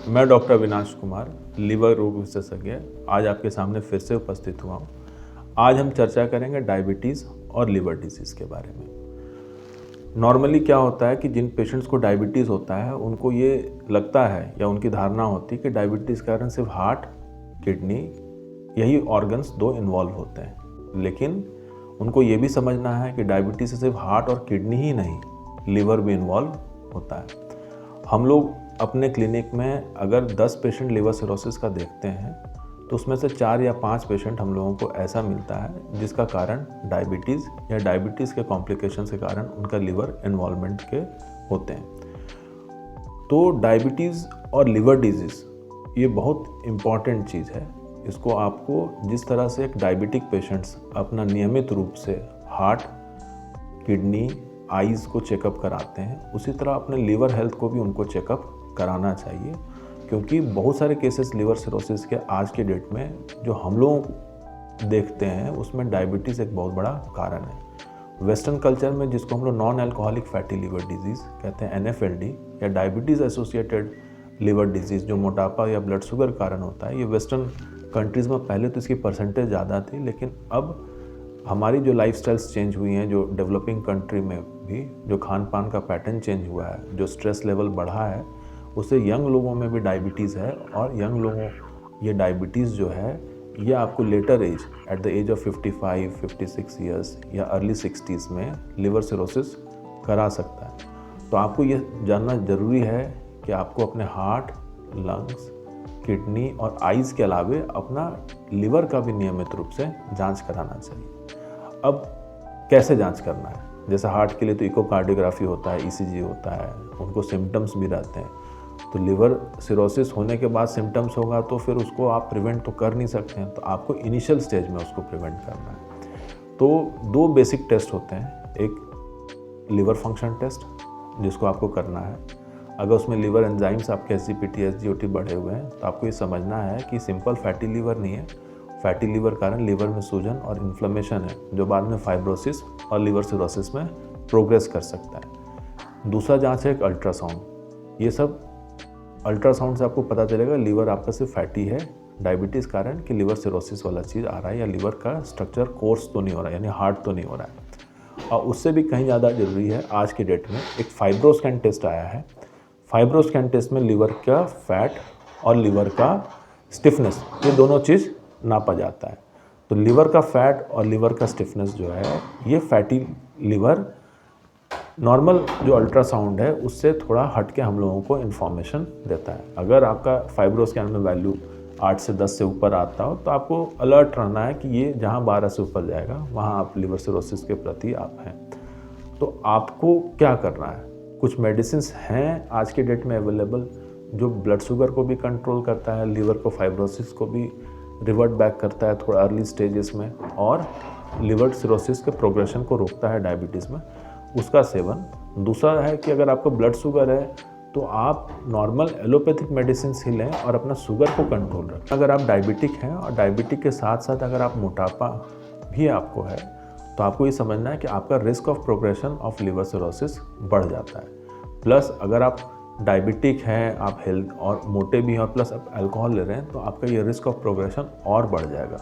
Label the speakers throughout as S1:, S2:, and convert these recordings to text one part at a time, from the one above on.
S1: मैं doctor Avinash Kumar, liver रोग विशेषज्ञ, आज आपके सामने फिर से उपस्थित हुआ हूँ। आज हम चर्चा करेंगे डायबिटीज़ और लिवर डिजीज़ के बारे में। नॉर्मली क्या होता है कि जिन पेशेंट्स को डायबिटीज़ होता है उनको ये लगता है या उनकी धारणा होती है कि डायबिटीज़ के कारण सिर्फ हार्ट, किडनी यही ऑर्गन्स दो इन्वॉल्व होते हैं, लेकिन उनको ये भी समझना है कि डायबिटीज़ से सिर्फ हार्ट और किडनी ही नहीं, लिवर भी इन्वॉल्व होता है। हम लोग अपने क्लिनिक में अगर 10 पेशेंट लिवर सिरोसिस का देखते हैं तो उसमें से 4 या 5 पेशेंट हम लोगों को ऐसा मिलता है जिसका कारण डायबिटीज़ या डायबिटीज़ के कॉम्प्लिकेशन के कारण उनका लिवर इन्वॉल्वमेंट के होते हैं। तो डायबिटीज़ और लिवर डिजीज़ ये बहुत इम्पॉर्टेंट चीज़ है। इसको आपको जिस तरह से एक डायबिटिक पेशेंट्स अपना नियमित रूप से हार्ट, किडनी, आइज़ को चेकअप कराते हैं, उसी तरह अपने लिवर हेल्थ को भी उनको चेकअप कराना चाहिए, क्योंकि बहुत सारे केसेस लिवर सिरोसिस के आज के डेट में जो हम लोग देखते हैं उसमें डायबिटीज़ एक बहुत बड़ा कारण है। वेस्टर्न कल्चर में जिसको हम लोग non alcoholic fatty liver disease कहते हैं, NAFLD या डायबिटीज़ एसोसिएटेड लिवर डिजीज़, जो मोटापा या ब्लड शुगर कारण होता है, ये वेस्टर्न कंट्रीज़ में पहले तो इसकी परसेंटेज ज़्यादा थी, लेकिन अब हमारी जो लाइफस्टाइल्स चेंज हुई हैं, जो डेवलपिंग कंट्री में भी जो खान पान का पैटर्न चेंज हुआ है, जो स्ट्रेस लेवल बढ़ा है, उससे यंग लोगों में भी डायबिटीज़ है। और यंग लोगों ये डायबिटीज़ जो है ये आपको later age at the age of 55, 56 years या अर्ली 60s में लिवर सिरोसिस करा सकता है। तो आपको ये जानना ज़रूरी है कि आपको अपने हार्ट, लंग्स, किडनी और आइज़ के अलावे अपना लिवर का भी नियमित रूप से जांच कराना चाहिए। अब कैसे जांच करना है? जैसे हार्ट के लिए तो इकोकार्डियोग्राफी होता है, ECG होता है, उनको सिम्टम्स भी रहते हैं। तो लिवर सिरोसिस होने के बाद सिम्टम्स होगा तो फिर उसको आप प्रिवेंट तो कर नहीं सकते हैं, तो आपको इनिशियल स्टेज में उसको प्रिवेंट करना है। तो 2 बेसिक टेस्ट होते हैं, एक लिवर फंक्शन टेस्ट जिसको आपको करना है। अगर उसमें लिवर एंजाइम्स आपके SGPT, SGOT बढ़े हुए हैं तो आपको ये समझना है कि सिंपल फैटी लिवर नहीं है। फैटी लिवर कारण लिवर में सूजन और इन्फ्लेमेशन है, जो बाद में फाइब्रोसिस और लिवर सिरोसिस में प्रोग्रेस कर सकता है। दूसरा जांच है एक अल्ट्रासाउंड। ये सब अल्ट्रासाउंड से आपको पता चलेगा लिवर आपका सिर्फ फैटी है डायबिटीज़ कारण कि लिवर सिरोसिस वाला चीज़ आ रहा है, या लिवर का स्ट्रक्चर कोर्स तो नहीं हो रहा है, यानी हार्ड तो नहीं हो रहा है। और उससे भी कहीं ज़्यादा ज़रूरी है आज के डेट में एक फाइब्रोस्कैन टेस्ट आया है। फाइब्रोस्कैन टेस्ट में लिवर का फैट और लिवर का स्टिफनेस, ये दोनों चीज़ नापा जाता है। तो लिवर का फैट और लिवर का स्टिफनेस जो है, ये फैटी लिवर नॉर्मल जो अल्ट्रासाउंड है उससे थोड़ा हट के हम लोगों को इन्फॉर्मेशन देता है। अगर आपका फाइब्रोस्कैन में वैल्यू 8 से 10 से ऊपर आता हो तो आपको अलर्ट रहना है कि ये जहाँ 12 से ऊपर जाएगा वहाँ आप लिवर सिरोसिस के प्रति आप हैं। तो आपको क्या करना है? कुछ मेडिसिन हैं आज के डेट में अवेलेबल जो ब्लड शुगर को भी कंट्रोल करता है, लिवर को, फाइब्रोसिस को भी रिवर्ट बैक करता है थोड़ा अर्ली स्टेजेस में, और लिवर सिरोसिस के प्रोग्रेशन को रोकता है डायबिटीज़ में, उसका सेवन। दूसरा है कि अगर आपको ब्लड शुगर है तो आप नॉर्मल एलोपैथिक मेडिसिन ही लें और अपना शुगर को कंट्रोल रखें। अगर आप डायबिटिक हैं और डायबिटिक के साथ साथ अगर आप मोटापा भी आपको है तो आपको ये समझना है कि आपका risk of progression of liver cirrhosis बढ़ जाता है। प्लस अगर आप डायबिटिक हैं, आप हेल्थ और मोटे भी हैं और प्लस आप अल्कोहल ले रहे हैं तो आपका ये रिस्क ऑफ प्रोग्रेशन और बढ़ जाएगा।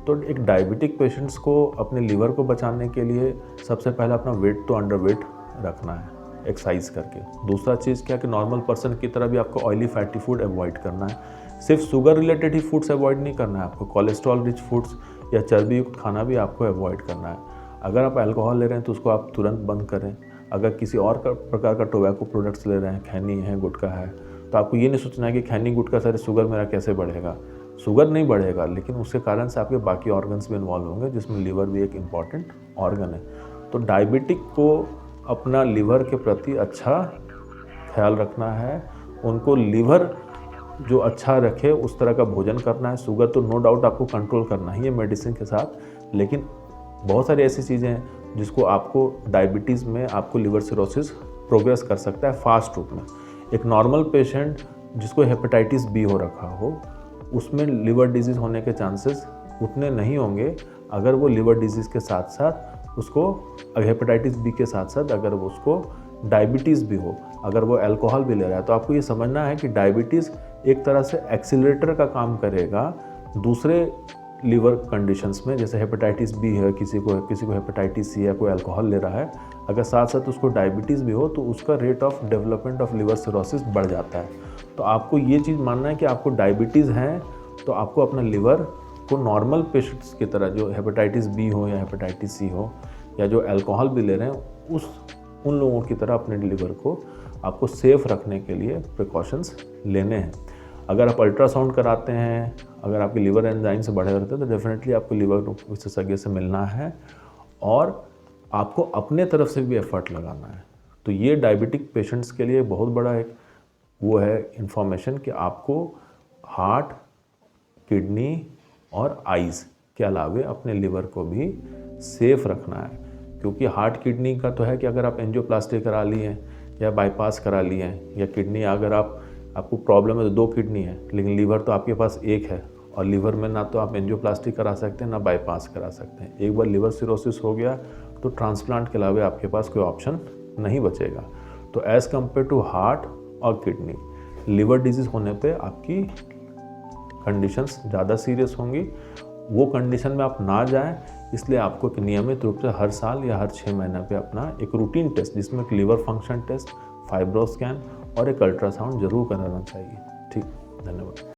S1: तो एक डायबिटिक पेशेंट्स को अपने लिवर को बचाने के लिए सबसे पहले अपना वेट तो अंडर वेट रखना है एक्सरसाइज करके। दूसरा चीज़ क्या कि नॉर्मल पर्सन की तरह भी आपको ऑयली फैटी फूड अवॉइड करना है। सिर्फ शुगर रिलेटेड ही फूड्स अवॉइड नहीं करना है, आपको कोलेस्ट्रॉल रिच फूड्स या चर्बी युक्त खाना भी आपको अवॉइड करना है। अगर आप अल्कोहल ले रहे हैं तो उसको आप तुरंत बंद करें। अगर किसी और प्रकार का टोबैको प्रोडक्ट्स ले रहे हैं, खैनी है, गुटखा है, तो आपको ये नहीं सोचना है कि खैनी गुटखा से शुगर मेरा कैसे बढ़ेगा। शुगर नहीं बढ़ेगा, लेकिन उसके कारण से आपके बाकी ऑर्गन्स भी इन्वॉल्व होंगे, जिसमें लिवर भी एक इम्पॉर्टेंट ऑर्गन है। तो डायबिटिक को अपना लिवर के प्रति अच्छा ख्याल रखना है, उनको लिवर जो अच्छा रखे उस तरह का भोजन करना है। शुगर तो नो डाउट आपको कंट्रोल करना ही है मेडिसिन के साथ, लेकिन बहुत सारी ऐसी चीज़ें हैं जिसको आपको डायबिटीज़ में आपको लिवर सिरोसिस प्रोग्रेस कर सकता है फास्ट रूप में। एक नॉर्मल पेशेंट जिसको हेपेटाइटिस बी हो रखा हो, उसमें लिवर डिजीज़ होने के चांसेस उतने नहीं होंगे अगर वो लिवर डिजीज़ के साथ साथ उसको हेपेटाइटिस बी के साथ साथ अगर वो उसको डायबिटीज़ भी हो, अगर वो अल्कोहल भी ले रहा है। तो आपको ये समझना है कि डायबिटीज़ एक तरह से एक्सीलरेटर का काम करेगा दूसरे लीवर कंडीशंस में, जैसे हेपेटाइटिस बी है, किसी को हेपेटाइटिस सी है, कोई अल्कोहल ले रहा है, अगर साथ साथ उसको डायबिटीज़ भी हो तो उसका rate of development of liver cirrhosis बढ़ जाता है। तो आपको ये चीज़ मानना है कि आपको डायबिटीज़ है तो आपको अपना लिवर को नॉर्मल पेशेंट्स की तरह, जो हेपेटाइटिस बी हो या हेपेटाइटिस सी हो या जो अल्कोहल भी ले रहे हैं, उन लोगों की तरह अपने लिवर को आपको सेफ रखने के लिए प्रिकॉशंस लेने हैं। अगर आप अल्ट्रासाउंड कराते हैं, अगर आपके लिवर एंजाइम से बढ़े रहते हैं, तो डेफिनेटली आपको लिवर विशेषज्ञ से मिलना है और आपको अपने तरफ से भी एफर्ट लगाना है। तो ये डायबिटिक पेशेंट्स के लिए बहुत बड़ा एक वो है इन्फॉर्मेशन कि आपको हार्ट, किडनी और आइज़ के अलावे अपने लिवर को भी सेफ रखना है। क्योंकि हार्ट किडनी का तो है कि अगर आप एंजियोप्लास्टी करा लिए या बाईपास करा लिए या किडनी अगर आपको प्रॉब्लम है तो 2 किडनी है, लेकिन लीवर तो आपके पास एक है और लीवर में ना तो आप एंजियोप्लास्टी करा सकते हैं ना बाईपास करा सकते हैं। एक बार लिवर सिरोसिस हो गया तो ट्रांसप्लांट के अलावा आपके पास कोई ऑप्शन नहीं बचेगा। तो एज़ कम्पेयर टू हार्ट और किडनी, लिवर डिजीज़ होने पे आपकी कंडीशंस ज़्यादा सीरियस होंगी। वो कंडीशन में आप ना जाएं, इसलिए आपको एक नियमित रूप से हर साल या हर 6 महीने पे अपना एक रूटीन टेस्ट, जिसमें एक liver function test, fibro scan और एक अल्ट्रासाउंड जरूर कराना चाहिए। ठीक, धन्यवाद।